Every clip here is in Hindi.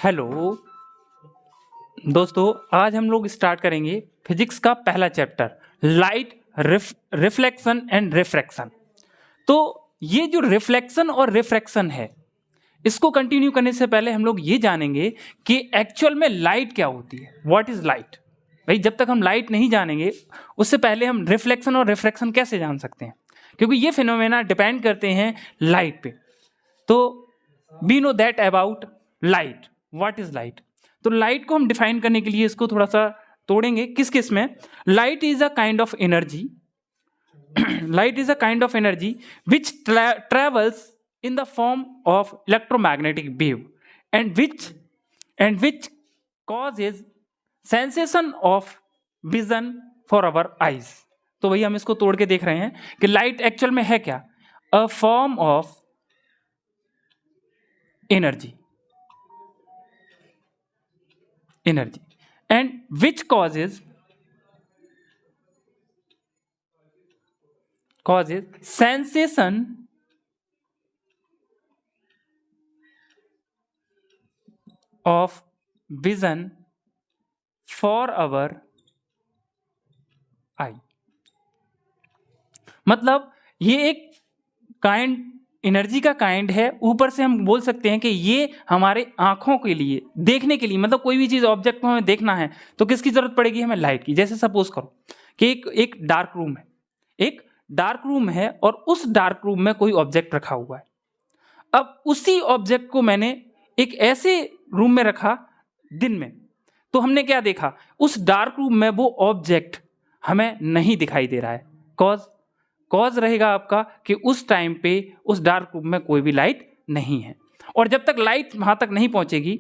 हेलो दोस्तों, आज हम लोग स्टार्ट करेंगे फिजिक्स का पहला chapter light, reflection and refraction. तो ये जो रिफ्लेक्शन और रिफ्रैक्शन है, इसको कंटिन्यू करने से पहले हम लोग ये जानेंगे कि एक्चुअल में लाइट क्या होती है। What is light? भाई, जब तक हम लाइट नहीं जानेंगे उससे पहले हम रिफ्लेक्शन और रिफ्रैक्शन कैसे जान सकते हैं, क्योंकि ये फिनोमेना डिपेंड करते हैं लाइट पे। तो we know that about light. What is light? तो लाइट को हम डिफाइन करने के लिए इसको थोड़ा सा तोड़ेंगे। किस किस में? Light is a kind of energy light is a kind of energy which travels in the form of electromagnetic wave and which causes sensation of vision for our eyes। तो वही हम इसको तोड़ के देख रहे हैं कि लाइट एक्चुअल में है क्या? A form of energy and which causes sensation of vision for our eye। मतलब ये एक काइंड एनर्जी का काइंड है। ऊपर से हम बोल सकते हैं कि ये हमारे आंखों के लिए, देखने के लिए, मतलब कोई भी चीज ऑब्जेक्ट को हमें देखना है तो किसकी जरूरत पड़ेगी? हमें लाइट की। जैसे सपोज करो कि एक डार्क रूम है, एक डार्क रूम है और उस डार्क रूम में कोई ऑब्जेक्ट रखा हुआ है। अब उसी ऑब्जेक्ट को मैंने एक ऐसे रूम में रखा दिन में, तो हमने क्या देखा? उस डार्क रूम में वो ऑब्जेक्ट हमें नहीं दिखाई दे रहा है। कॉज रहेगा आपका कि उस टाइम पे उस डार्क रूम में कोई भी लाइट नहीं है। और जब तक लाइट वहां तक नहीं पहुंचेगी,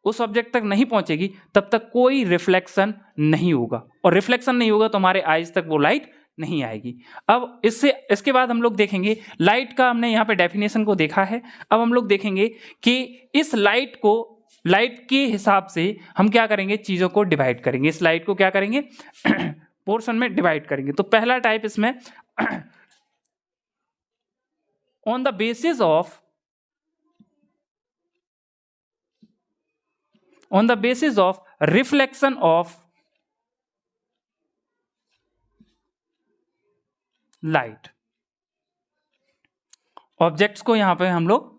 उस ऑब्जेक्ट तक नहीं पहुंचेगी, तब तक कोई रिफ्लेक्शन नहीं होगा। और रिफ्लेक्शन नहीं होगा तो हमारे आईज तक वो लाइट नहीं आएगी। अब इसके बाद हम लोग देखेंगे लाइट का। हमने यहाँ पे डेफिनेशन को देखा है। अब हम लोग देखेंगे कि इस लाइट के हिसाब से हम क्या करेंगे? चीजों को डिवाइड करेंगे। इस लाइट को क्या करेंगे? पोर्शन में डिवाइड करेंगे। तो पहला टाइप इसमें on the basis of reflection of light. Objects को यहां पे हम लोग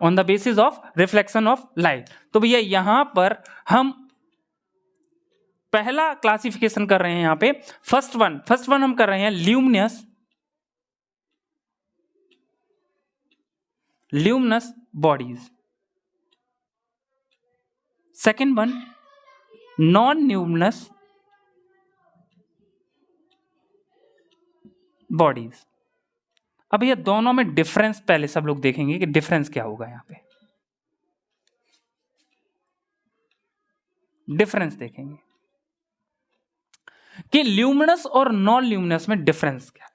on the basis of reflection of light. तो भैया यहां पर हम पहला क्लासिफिकेशन कर रहे हैं। यहां पे फर्स्ट वन हम कर रहे हैं luminous bodies. Second one non luminous bodies. अब ये दोनों में डिफरेंस पहले सब लोग देखेंगे कि डिफरेंस क्या होगा। यहां पे डिफरेंस देखेंगे कि ल्यूमिनस और नॉन ल्यूमिनस में डिफरेंस क्या है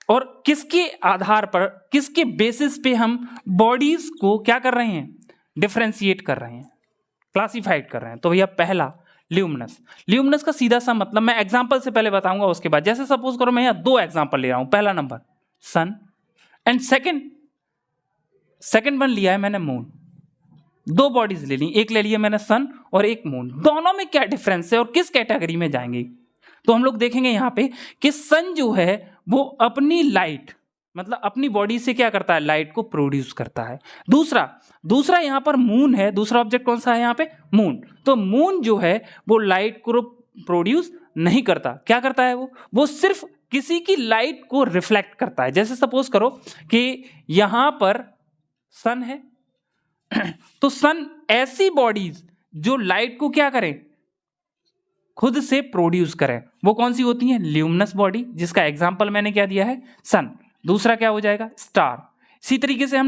और किसके आधार पर, किसके बेसिस पे हम बॉडीज को क्या कर रहे हैं? डिफरेंशिएट कर रहे हैं, क्लासिफाइड कर रहे हैं। तो भैया पहला ल्यूमिनस का सीधा सा मतलब मैं एग्जांपल से पहले बताऊंगा, उसके बाद। जैसे सपोज करो मैं यहां दो एग्जांपल ले रहा हूं। पहला नंबर सन एंड सेकंड वन लिया है मैंने मून। दो बॉडीज ले ली, एक ले लिया मैंने सन और एक मून। दोनों में क्या डिफरेंस है और किस कैटेगरी में जाएंगे? तो हम लोग देखेंगे यहां पे कि सन जो है वो अपनी लाइट, मतलब अपनी बॉडी से क्या करता है? लाइट को प्रोड्यूस करता है। दूसरा यहां पर मून है। दूसरा ऑब्जेक्ट कौन सा है यहां पे? मून। तो मून जो है वो लाइट को प्रोड्यूस नहीं करता। क्या करता है वो सिर्फ किसी की लाइट को रिफ्लेक्ट करता है। जैसे सपोज करो कि यहां पर सन है तो सन ऐसी बॉडीज जो लाइट को क्या करें? खुद से प्रोड्यूस करें, वो कौन सी होती है? ल्यूमिनस बॉडी, जिसका एग्जांपल मैंने क्या दिया है? सन। दूसरा क्या हो जाएगा? स्टार। इसी तरीके से हम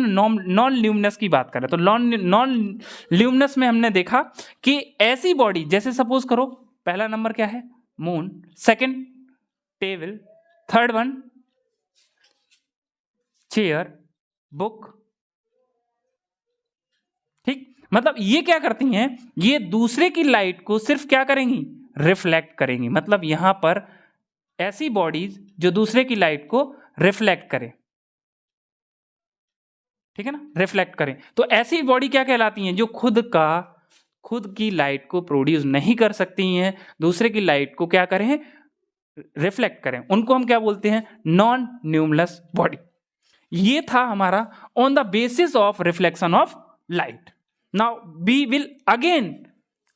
नॉन ल्यूमिनस की बात करें तो नॉन ल्यूमिनस में हमने देखा कि ऐसी बॉडी, जैसे सपोज करो पहला नंबर क्या है? Moon. Second table. Third one chair, book. ठीक, मतलब ये क्या करती हैं? ये दूसरे की लाइट को सिर्फ क्या करेंगी? रिफ्लेक्ट करेंगी। मतलब यहां पर ऐसी बॉडीज जो दूसरे की लाइट को रिफ्लेक्ट करें। ठीक है ना, रिफ्लेक्ट करें। तो ऐसी बॉडी क्या कहलाती हैं, जो खुद की लाइट को प्रोड्यूस नहीं कर सकती हैं, दूसरे की लाइट को क्या करें, रिफ्लेक्ट करें, उनको हम क्या बोलते हैं, नॉन न्यूमरस बॉडी। ये था हमारा on the basis of reflection of light. Now we will again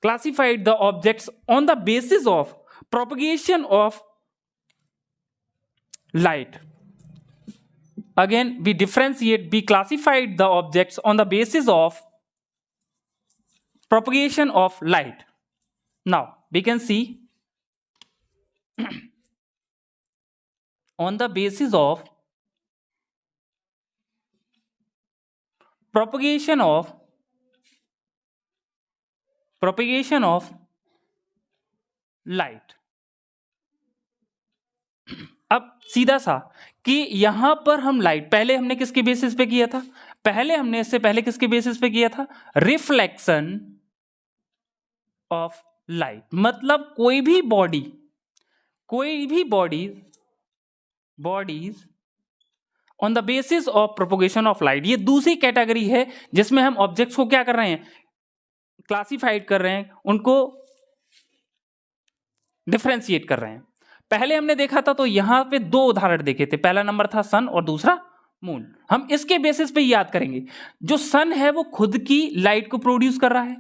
classified the objects on the basis of propagation of light. Again, we classified the objects on the basis of propagation of light. Now, we can see on the basis of propagation of light. अब सीधा सा कि यहां पर हम लाइट, पहले हमने किसके बेसिस पे किया था, इससे पहले किसके बेसिस पे किया था, रिफ्लेक्शन ऑफ लाइट। मतलब कोई भी bodies on the basis of propagation of light, ये दूसरी कैटेगरी है जिसमें हम ऑब्जेक्ट्स को क्या कर रहे हैं, क्लासिफाइड कर रहे हैं, उनको डिफरेंशिएट कर रहे हैं। पहले हमने देखा था तो यहां पे दो उदाहरण देखे थे, पहला नंबर था सन और दूसरा मून। हम इसके बेसिस पे याद करेंगे। जो सन है वो खुद की लाइट को प्रोड्यूस कर रहा है,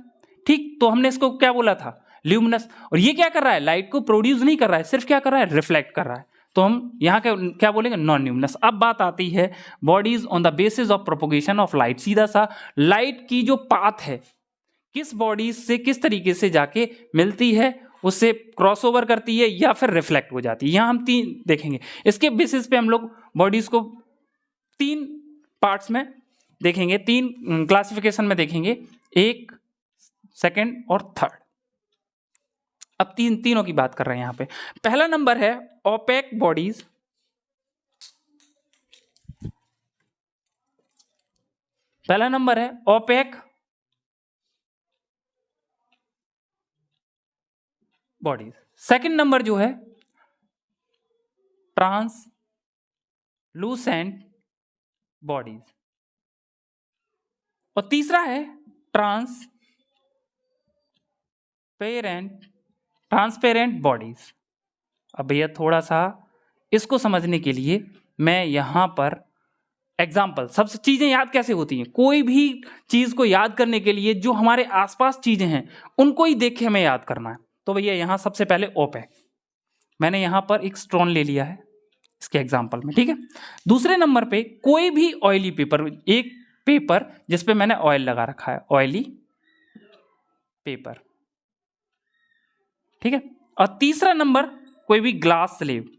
ठीक, तो हमने इसको क्या बोला था, ल्यूमिनस। और ये क्या कर रहा है, लाइट को प्रोड्यूस नहीं कर रहा है, सिर्फ क्या कर रहा है, रिफ्लेक्ट कर रहा है, तो हम यहाँ क्या बोलेंगे, नॉन ल्यूमिनस। अब बात आती है bodies on the basis of propagation of light. सीधा सा लाइट की जो पाथ है, किस बॉडीज से किस तरीके से जाके मिलती है, उससे क्रॉसओवर करती है या फिर रिफ्लेक्ट हो जाती है, यहां हम तीन देखेंगे। इसके बेसिस पे हम लोग बॉडीज को तीन पार्ट्स में देखेंगे, तीन क्लासिफिकेशन में देखेंगे, एक, सेकंड और थर्ड। अब तीनों की बात कर रहे हैं यहां पे। पहला नंबर है ओपेक बॉडीज। पहला नंबर है ओपेक बॉडीज। सेकंड नंबर जो है ट्रांसलूसेंट बॉडीज, और तीसरा है ट्रांसपेरेंट बॉडीज। अब भैया थोड़ा सा इसको समझने के लिए मैं यहां पर एग्जाम्पल, सबसे चीजें याद कैसे होती हैं, कोई भी चीज को याद करने के लिए जो हमारे आसपास चीजें हैं उनको ही देख के हमें याद करना है। तो भैया यहां सबसे पहले ओपेक, मैंने यहां पर एक स्टोन ले लिया है इसके एग्जाम्पल में, ठीक है। दूसरे नंबर पे कोई भी ऑयली पेपर, एक पेपर जिसपे मैंने ऑयल लगा रखा है, ऑयली पेपर, ठीक है। और तीसरा नंबर कोई भी ग्लास स्लेब।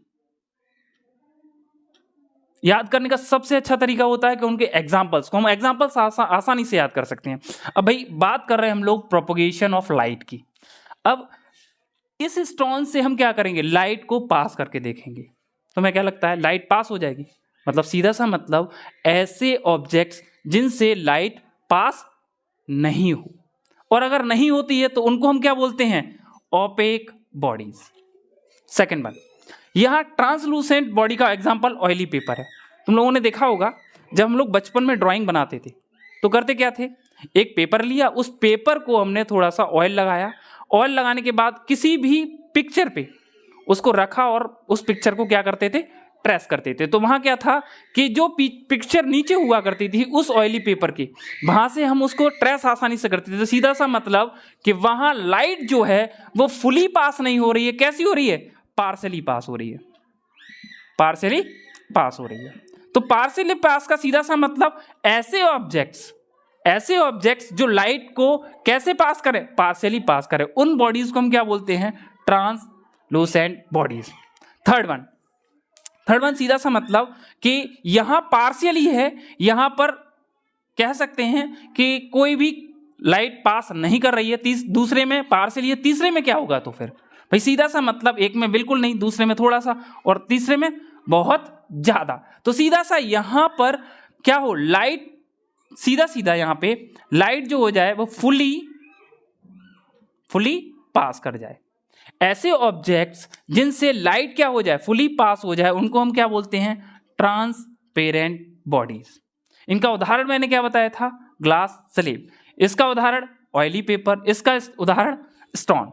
याद करने का सबसे अच्छा तरीका होता है कि उनके एग्जाम्पल्स को हम एग्जाम्पल्स आसानी से याद कर सकते हैं। अब भाई बात कर रहे हैं हम लोग प्रोपोगेशन ऑफ लाइट की। अब इस स्टोन से हम क्या करेंगे, लाइट को पास करके देखेंगे, तो मैं क्या लगता है लाइट पास हो जाएगी। मतलब सीधा सा मतलब ऐसे ऑब्जेक्ट्स जिनसे लाइट पास नहीं हो, और अगर नहीं होती है तो उनको हम क्या बोलते हैं, ओपेक बॉडीज। सेकंड वन, यहां ट्रांसलूसेंट बॉडी का एग्जांपल ऑयली पेपर है। तुम लोगों ने देखा होगा जब हम लोग बचपन में ड्राइंग बनाते थे तो करते क्या थे, एक पेपर लिया, उस पेपर को हमने थोड़ा सा ऑयल लगाया, ऑयल लगाने के बाद किसी भी पिक्चर पे उसको रखा और उस पिक्चर को क्या करते थे, ट्रेस करते थे। तो वहां क्या था कि जो पिक्चर नीचे हुआ करती थी उस ऑयली पेपर की, वहां से हम उसको ट्रेस आसानी से करते थे। तो सीधा सा मतलब कि वहां लाइट जो है वो फुली पास नहीं हो रही है, कैसी हो रही है, पार्शली पास हो रही है, पार्शली पास हो रही है। तो पार्शली पास का सीधा सा मतलब ऐसे ऑब्जेक्ट्स जो लाइट को कैसे पास करें, पार्शली पास करें, उन बॉडीज को हम क्या बोलते हैं, ट्रांसलूसेंट बॉडीज। थर्ड वन सीधा सा मतलब कि यहां पार्शियली है, यहां पर कह सकते हैं कि कोई भी लाइट पास नहीं कर रही है, दूसरे में पार्शियली है, तीसरे में क्या होगा, तो फिर भाई सीधा सा मतलब एक में बिल्कुल नहीं, दूसरे में थोड़ा सा, और तीसरे में बहुत ज्यादा। तो सीधा सा यहां पर क्या हो, लाइट सीधा यहां पे लाइट जो हो जाए वो फुली पास कर जाए। ऐसे ऑब्जेक्ट्स जिनसे लाइट क्या हो जाए, फुली पास हो जाए, उनको हम क्या बोलते हैं, ट्रांसपेरेंट बॉडीज। इनका उदाहरण मैंने क्या बताया था, ग्लास स्लेब, इसका उदाहरण ऑयली पेपर, इसका उदाहरण स्टोन।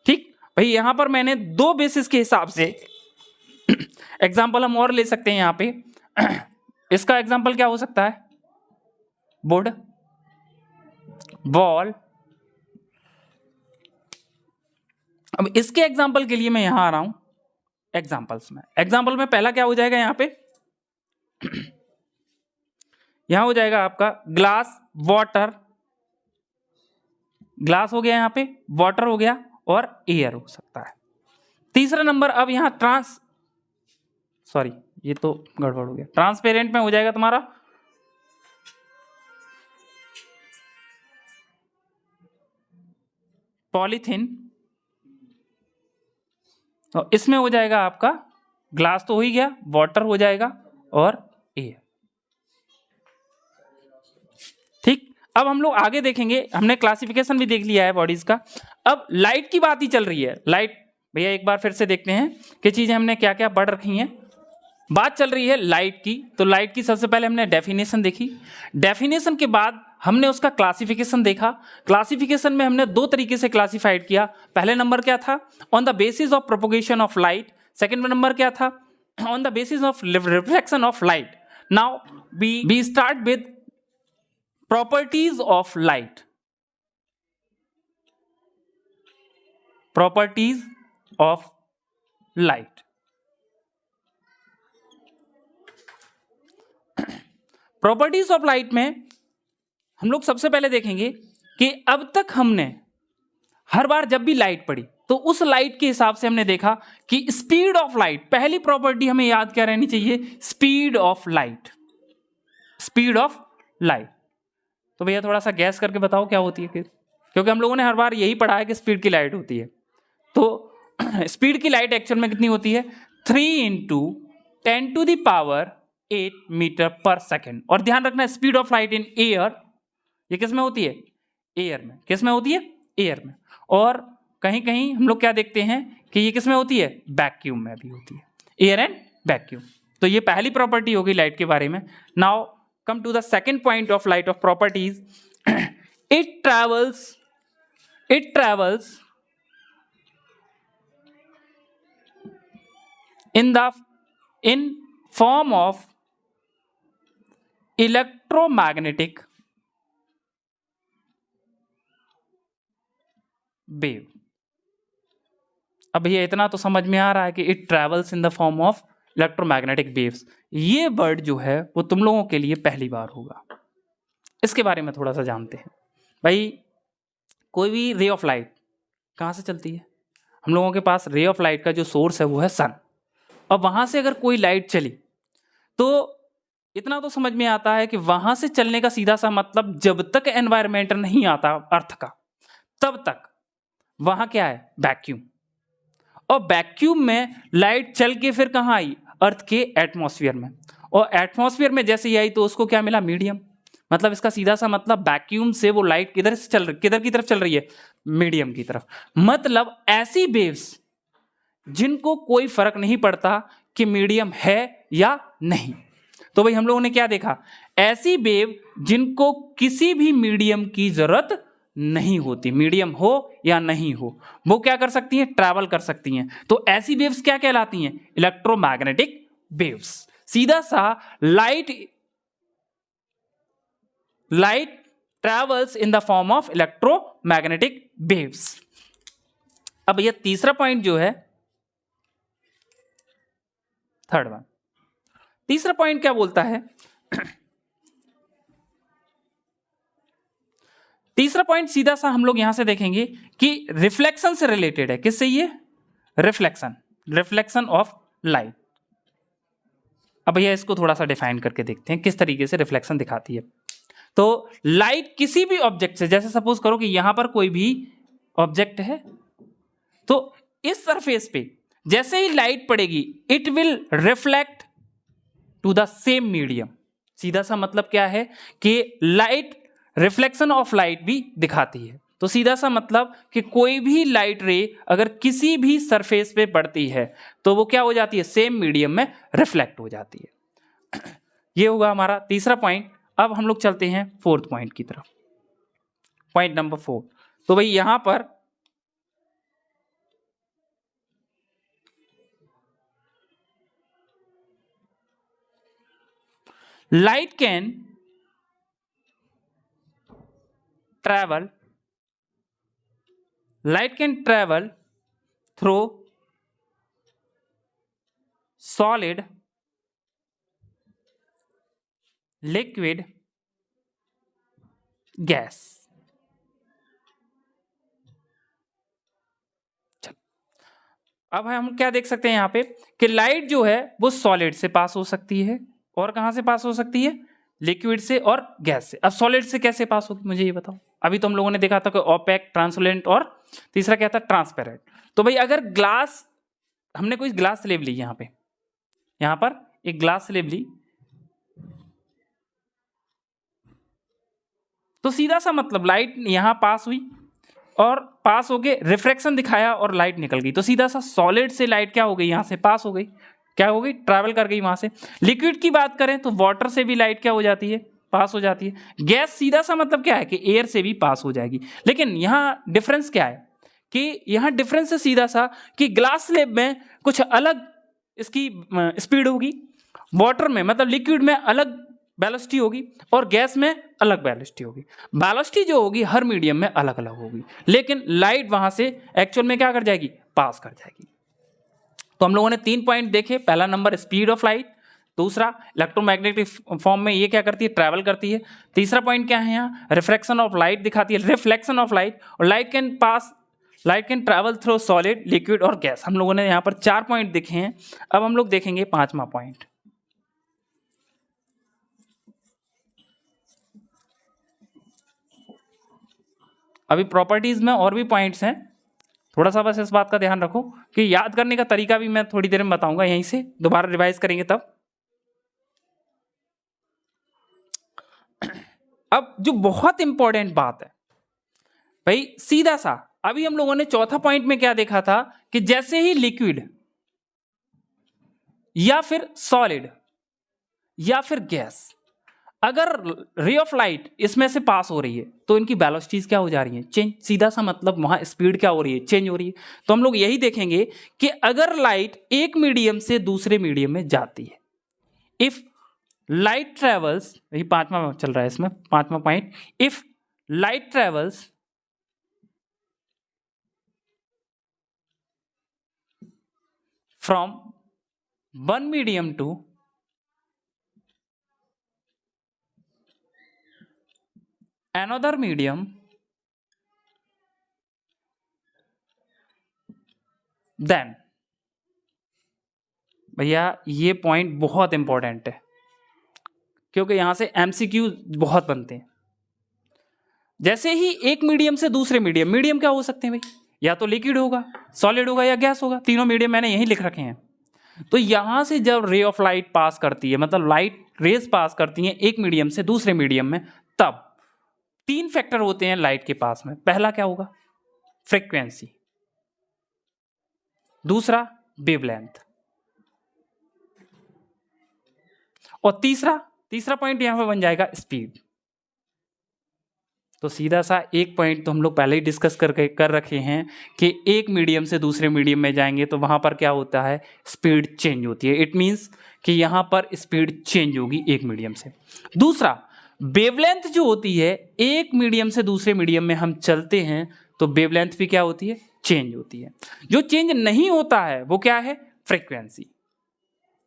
ठीक भाई, यहां पर मैंने 2 बेसिस के हिसाब से एग्जाम्पल हम और ले सकते हैं। यहां पे इसका एग्जाम्पल क्या हो सकता है, वुड, वॉल। अब इसके एग्जाम्पल के लिए मैं यहां आ रहा हूं एग्जाम्पल्स में। एग्जाम्पल में पहला क्या हो जाएगा, यहां पे यहां हो जाएगा आपका ग्लास, वाटर, ग्लास हो गया, यहां पे वाटर हो गया और एयर हो सकता है। तीसरा नंबर, अब यहां ये तो गड़बड़ हो गया, ट्रांसपेरेंट में हो जाएगा तुम्हारा पॉलीथीन, तो इसमें हो जाएगा आपका ग्लास तो हो ही गया, वाटर हो जाएगा और एयर। ठीक, अब हम लोग आगे देखेंगे, हमने क्लासिफिकेशन भी देख लिया है बॉडीज का। अब लाइट की बात ही चल रही है। लाइट भैया एक बार फिर से देखते हैं कि चीजें हमने क्या क्या पढ़ रखी हैं। बात चल रही है लाइट की, तो लाइट की सबसे पहले हमने डेफिनेशन देखी, डेफिनेशन के बाद हमने उसका क्लासिफिकेशन देखा। क्लासिफिकेशन में हमने 2 तरीके से क्लासिफाइड किया। पहले नंबर क्या था, on the basis of propagation of light. Second number क्या था, on the basis of reflection of light. Now we start with properties of light. Properties of light. Properties of light में हम लोग सबसे पहले देखेंगे कि अब तक हमने हर बार जब भी लाइट पड़ी तो उस लाइट के हिसाब से हमने देखा कि स्पीड ऑफ लाइट, पहली प्रॉपर्टी हमें याद क्या रहनी चाहिए, speed of light. Speed of light, तो भैया थोड़ा सा गैस करके बताओ क्या होती है, क्योंकि हम लोगों ने हर बार यही पढ़ा है कि स्पीड की लाइट होती है। तो स्पीड की लाइट एक्चुअल में कितनी होती है, 3 × 10⁸ मीटर पर सेकेंड। और ध्यान रखना, speed of light in air, ये किस में होती है, एयर में। किस में होती है, एयर में। और कहीं कहीं हम लोग क्या देखते हैं कि ये किस में होती है, वैक्यूम में भी होती है, एयर एंड वैक्यूम। तो ये पहली प्रॉपर्टी होगी लाइट के बारे में। Now come to the second point of light of properties. It travels in form of electromagnetic wave। अब भैया इतना तो समझ में आ रहा है कि it travels in the form of electromagnetic waves. ये वर्ड जो है वो तुम लोगों के लिए पहली बार होगा, इसके बारे में थोड़ा सा जानते हैं। भाई कोई भी रे ऑफ लाइट कहाँ से चलती है, हम लोगों के पास रे ऑफ लाइट का जो सोर्स है वो है सन। अब वहां से अगर कोई लाइट चली तो इतना तो समझ में आता है कि वहां से चलने का सीधा सा मतलब, जब तक एनवायरमेंट नहीं आता अर्थ का तब तक वहां क्या है, वैक्यूम। और वैक्यूम में लाइट चल के फिर कहां आई, अर्थ के एटमॉस्फेयर में। और एटमॉस्फेयर में जैसे ही आई तो उसको क्या मिला, मीडियम। मतलब इसका सीधा सा मतलब वैक्यूम से वो लाइट किधर की तरफ चल रही है, मीडियम की तरफ। मतलब ऐसी वेव्स जिनको कोई फर्क नहीं पड़ता कि मीडियम है या नहीं। तो भाई हम लोगों ने क्या देखा, ऐसी वेव जिनको किसी भी मीडियम की जरूरत नहीं होती, मीडियम हो या नहीं हो, वो क्या कर सकती हैं, ट्रैवल कर सकती हैं। तो ऐसी वेव्स क्या कहलाती हैं, इलेक्ट्रोमैग्नेटिक वेव्स। सीधा सा light travels in the form of electromagnetic waves. अब ये तीसरा पॉइंट जो है, थर्ड वन, तीसरा पॉइंट क्या बोलता है, तीसरा पॉइंट सीधा सा हम लोग यहां से देखेंगे कि रिफ्लेक्शन से रिलेटेड है। किससे, ये रिफ्लेक्शन ऑफ लाइट। अब भैया इसको थोड़ा सा डिफाइन करके देखते हैं किस तरीके से रिफ्लेक्शन दिखाती है। तो लाइट किसी भी ऑब्जेक्ट से, जैसे सपोज करो कि यहां पर कोई भी ऑब्जेक्ट है, तो इस सरफेस पे जैसे ही लाइट पड़ेगी it will reflect to the same medium. सीधा सा मतलब क्या है कि लाइट रिफ्लेक्शन ऑफ लाइट भी दिखाती है। तो सीधा सा मतलब कि कोई भी लाइट रे अगर किसी भी सरफेस पे पड़ती है तो वो क्या हो जाती है, सेम मीडियम में रिफ्लेक्ट हो जाती है। ये होगा हमारा तीसरा पॉइंट। अब हम लोग चलते हैं फोर्थ पॉइंट की तरफ, पॉइंट नंबर 4। तो भाई यहां पर light can travel through solid, liquid, gas। अब हम क्या देख सकते हैं यहाँ पे कि लाइट जो है वो सॉलिड से पास हो सकती है, और कहां से पास हो सकती है, लिक्विड से और गैस से। अब सॉलिड से कैसे पास होगी मुझे ये बताओ। अभी तो हम लोगों ने देखा था कि ओपेक, ट्रांसपेरेंट और तीसरा क्या था, ट्रांसपेरेंट। तो भाई अगर ग्लास, हमने कोई ग्लास स्लेब ली, यहां पर एक ग्लास स्लेब ली, तो सीधा सा मतलब लाइट यहां पास हुई और पास होके रिफ्रैक्शन दिखाया और लाइट निकल गई, तो सीधा सा सॉलिड से लाइट क्या हो गई, यहां से पास हो गई, क्या हो गई, ट्रैवल कर गई वहां से। लिक्विड की बात करें तो वाटर से भी लाइट क्या हो जाती है, पास हो जाती है। गैस सीधा सा मतलब क्या है कि एयर से भी पास हो जाएगी। लेकिन यहां डिफरेंस क्या है कि यहां डिफरेंस है सीधा सा कि ग्लास स्लेब में कुछ अलग इसकी स्पीड होगी, वाटर में मतलब लिक्विड में अलग वेलोसिटी होगी, और गैस में अलग वेलोसिटी होगी। वेलोसिटी जो होगी हर मीडियम में अलग अलग होगी, लेकिन लाइट वहां से एक्चुअल में क्या कर जाएगी, पास कर जाएगी। तो हम लोगों ने 3 पॉइंट देखे। पहला नंबर स्पीड ऑफ लाइट, दूसरा इलेक्ट्रोमैग्नेटिक फॉर्म में ये क्या करती है, ट्रैवल करती है। तीसरा पॉइंट क्या है, यहाँ रिफ्रैक्शन ऑफ लाइट दिखाती है, रिफ्लेक्शन ऑफ लाइट, और light can travel through solid, liquid और गैस। हम लोगों ने यहाँ पर 4 पॉइंट देखे हैं। अब हम लोग देखेंगे 5वां पॉइंट। अभी प्रॉपर्टीज में और भी पॉइंट्स हैं, थोड़ा सा बस इस बात का ध्यान रखो कि याद करने का तरीका भी मैं थोड़ी देर में बताऊंगा, यहीं से दोबारा रिवाइज करेंगे तब। अब जो बहुत इंपॉर्टेंट बात है भाई, सीधा सा अभी हम लोगों ने चौथा पॉइंट में क्या देखा था कि जैसे ही लिक्विड या फिर सॉलिड या फिर गैस, अगर रे ऑफ लाइट इसमें से पास हो रही है तो इनकी वेलोसिटीज क्या हो जा रही है, चेंज। सीधा सा मतलब वहां स्पीड क्या हो रही है, चेंज हो रही है। तो हम लोग यही देखेंगे कि अगर लाइट एक मीडियम से दूसरे मीडियम में जाती है, इफ लाइट ट्रेवल्स, यही 5वां चल रहा है इसमें, 5वां point, if light travels from one medium to another medium, then, भैया ये पॉइंट बहुत इंपॉर्टेंट है क्योंकि यहां से एमसीक्यू बहुत बनते हैं। जैसे ही एक मीडियम से दूसरे मीडियम, मीडियम क्या हो सकते हैं भाई, या तो लिक्विड होगा, सॉलिड होगा या गैस होगा, तीनों मीडियम मैंने यहीं लिख रखे हैं। तो यहां से जब रे ऑफ लाइट पास करती है, मतलब लाइट रेज पास करती हैं एक मीडियम से दूसरे मीडियम में, तब 3 फैक्टर होते हैं लाइट के पास में। पहला क्या होगा, फ्रीक्वेंसी, दूसरा वेवलेंथ, और तीसरा पॉइंट यहां पर बन जाएगा स्पीड। तो सीधा सा एक पॉइंट तो हम लोग पहले ही डिस्कस कर रखे हैं कि एक मीडियम से दूसरे मीडियम में जाएंगे तो वहां पर क्या होता है, स्पीड चेंज होती है। इट मींस कि यहां पर स्पीड चेंज होगी एक मीडियम से। दूसरा, वेवलेंथ जो होती है, एक मीडियम से दूसरे मीडियम में हम चलते हैं तो वेवलेंथ भी क्या होती है, चेंज होती है। जो चेंज नहीं होता है वो क्या है, फ्रीक्वेंसी।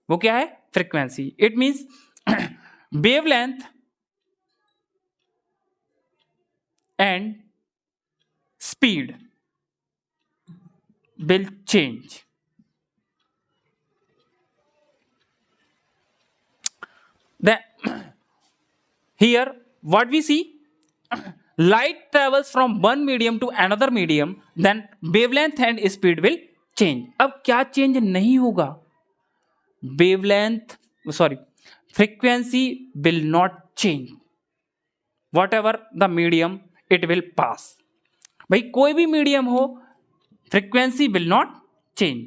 वो क्या है, frequency. It means wavelength and speed will change. Then here what we see, light travels from one medium to another medium, then wavelength and speed will change. अब क्या चेंज नहीं होगा, frequency will not change whatever the medium it will pass. भाई कोई भी मीडियम हो, फ्रीक्वेंसी विल नॉट चेंज।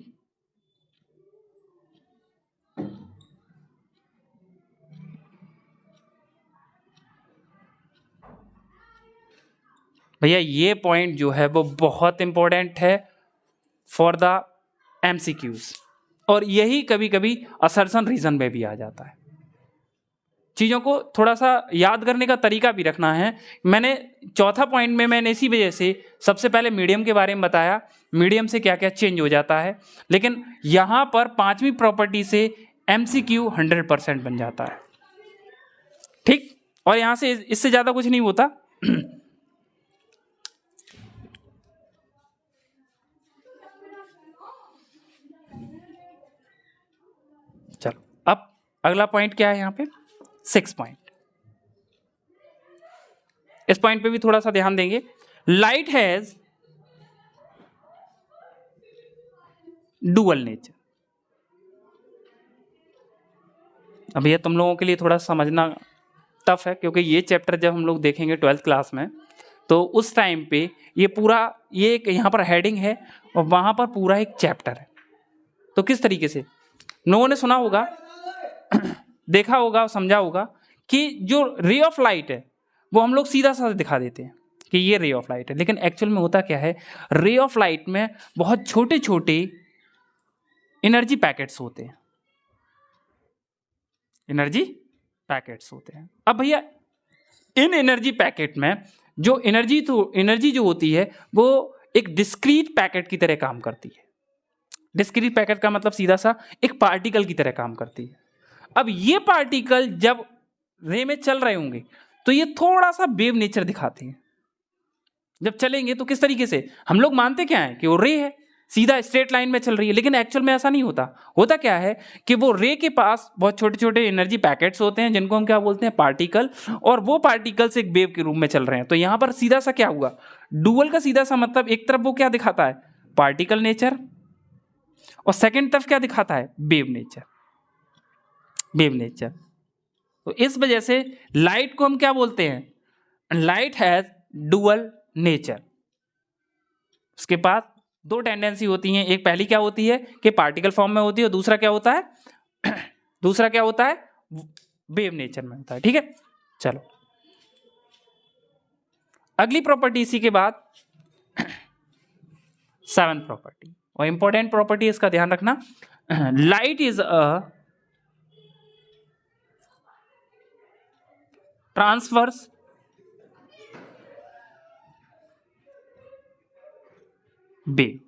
भैया ये पॉइंट जो है वो बहुत इंपॉर्टेंट है फॉर द MCQs, और यही कभी कभी असर्शन रीजन में भी आ जाता है। चीज़ों को थोड़ा सा याद करने का तरीका भी रखना है। मैंने चौथा पॉइंट में मैंने इसी वजह से सबसे पहले मीडियम के बारे में बताया, मीडियम से क्या क्या चेंज हो जाता है, लेकिन यहाँ पर पांचवी प्रॉपर्टी से MCQ 100% बन जाता है, ठीक। और यहाँ से इससे ज़्यादा कुछ नहीं होता। चलो अब अगला पॉइंट क्या है यहाँ पे, 6 पॉइंट। इस पॉइंट पे भी थोड़ा सा ध्यान देंगे। Light has dual nature. अब ये तुम लोगों के लिए थोड़ा समझना टफ है, क्योंकि ये चैप्टर जब हम लोग देखेंगे 12th क्लास में, तो उस टाइम पे ये पूरा, ये एक यहाँ पर हेडिंग है और वहां पर पूरा एक चैप्टर है। तो किस तरीके से लोगों ने सुना होगा, देखा होगा, समझा होगा कि जो रे ऑफ लाइट है वो हम लोग सीधा साधा दिखा देते हैं कि ये रे ऑफ लाइट है, लेकिन एक्चुअल में होता क्या है, रे ऑफ लाइट में बहुत छोटे छोटे एनर्जी पैकेट्स होते हैं, एनर्जी पैकेट्स होते हैं। अब भैया इन एनर्जी पैकेट में जो एनर्जी जो होती है वो एक डिस्क्रीट पैकेट की तरह काम करती है। डिस्क्रीट पैकेट का मतलब सीधा सा एक पार्टिकल की तरह काम करती है। अब ये पार्टिकल जब रे में चल रहे होंगे तो ये थोड़ा सा वेव नेचर दिखाते हैं। जब चलेंगे तो किस तरीके से हम लोग मानते क्या है कि वो रे है, सीधा स्ट्रेट लाइन में चल रही है, लेकिन एक्चुअल में ऐसा नहीं होता। होता क्या है कि वो रे के पास बहुत छोटे छोटे एनर्जी पैकेट्स होते हैं जिनको हम क्या बोलते हैं, पार्टिकल, और वो पार्टिकल्स एक वेव के रूप में चल रहे हैं। तो यहां पर सीधा सा क्या हुआ, डुअल का सीधा सा मतलब एक तरफ वो क्या दिखाता है, पार्टिकल नेचर, और सेकेंड तरफ क्या दिखाता है, वेव नेचर, वेव नेचर। तो इस वजह से लाइट को हम क्या बोलते हैं, लाइट हैज डुअल नेचर। उसके पास दो टेंडेंसी होती हैं, एक पहली क्या होती है कि पार्टिकल फॉर्म में होती है, और दूसरा क्या होता है दूसरा क्या होता है, वेव नेचर में होता है, ठीक है। चलो अगली प्रॉपर्टी इसी के बाद 7th प्रॉपर्टी, और इंपॉर्टेंट प्रॉपर्टी इसका ध्यान रखना, light is a transverse wave.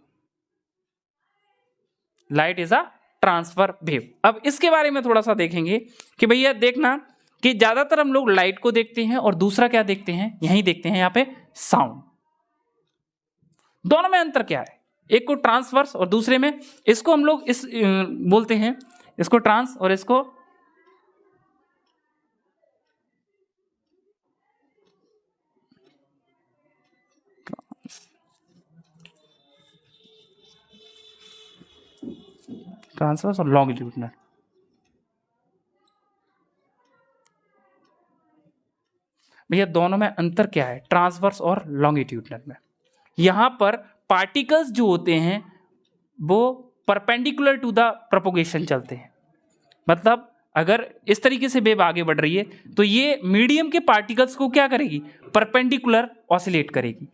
Light is a transfer wave. अब इसके बारे में थोड़ा सा देखेंगे कि भैया देखना कि ज्यादातर हम लोग लाइट को देखते हैं और दूसरा क्या देखते हैं, यहीं देखते हैं यहाँ पे साउंड। दोनों में अंतर क्या है, एक को ट्रांसवर्स और दूसरे में, इसको हम लोग इस बोलते हैं, इसको ट्रांस और इसको ट्रांसवर्स और लॉन्गिट्यूडनल। भैया दोनों में अंतर क्या है, ट्रांसवर्स और लॉन्गिट्यूडनल में, यहां पर पार्टिकल्स जो होते हैं वो परपेंडिकुलर टू द प्रोपोगेशन चलते हैं। मतलब अगर इस तरीके से वेव आगे बढ़ रही है तो ये मीडियम के पार्टिकल्स को क्या करेगी, परपेंडिकुलर ऑसिलेट करेगी।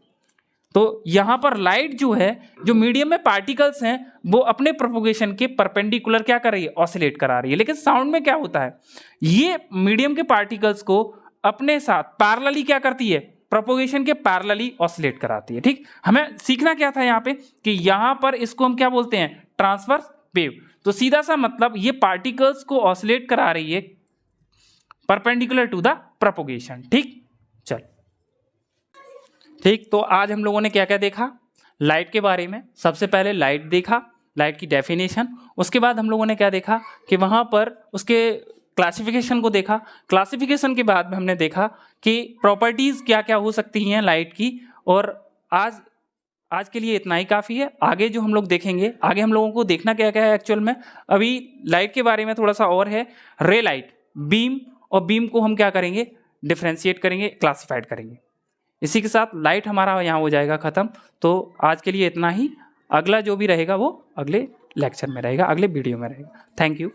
तो यहां पर लाइट जो है, जो मीडियम में पार्टिकल्स हैं वो अपने प्रोपोगेशन के परपेंडिकुलर क्या कर रही है, ऑसिलेट करा रही है। लेकिन साउंड में क्या होता है, ये मीडियम के पार्टिकल्स को अपने साथ पैरेलली क्या करती है, प्रोपोगेशन के पैरेलली ऑसिलेट कराती है, ठीक। हमें सीखना क्या था यहाँ पे कि यहां पर इसको हम क्या बोलते हैं, ट्रांसवर्स वेव। तो सीधा सा मतलब ये पार्टिकल्स को ऑसिलेट करा रही है परपेंडिकुलर टू द प्रोपोगेशन, ठीक। चल ठीक, तो आज हम लोगों ने क्या क्या देखा लाइट के बारे में। सबसे पहले लाइट देखा, लाइट की डेफिनेशन, उसके बाद हम लोगों ने क्या देखा कि वहाँ पर उसके क्लासिफिकेशन को देखा। क्लासिफिकेशन के बाद में हमने देखा कि प्रॉपर्टीज़ क्या क्या हो सकती हैं लाइट की। और आज के लिए इतना ही काफ़ी है। आगे जो हम लोग देखेंगे, आगे हम लोगों को देखना क्या क्या है एक्चुअल में। अभी लाइट के बारे में थोड़ा सा और है, रे लाइट, बीम, और बीम को हम क्या करेंगे, डिफ्रेंशिएट करेंगे, क्लासिफाइड करेंगे। इसी के साथ लाइट हमारा यहाँ हो जाएगा ख़त्म। तो आज के लिए इतना ही, अगला जो भी रहेगा वो अगले लेक्चर में रहेगा, अगले वीडियो में रहेगा। Thank you.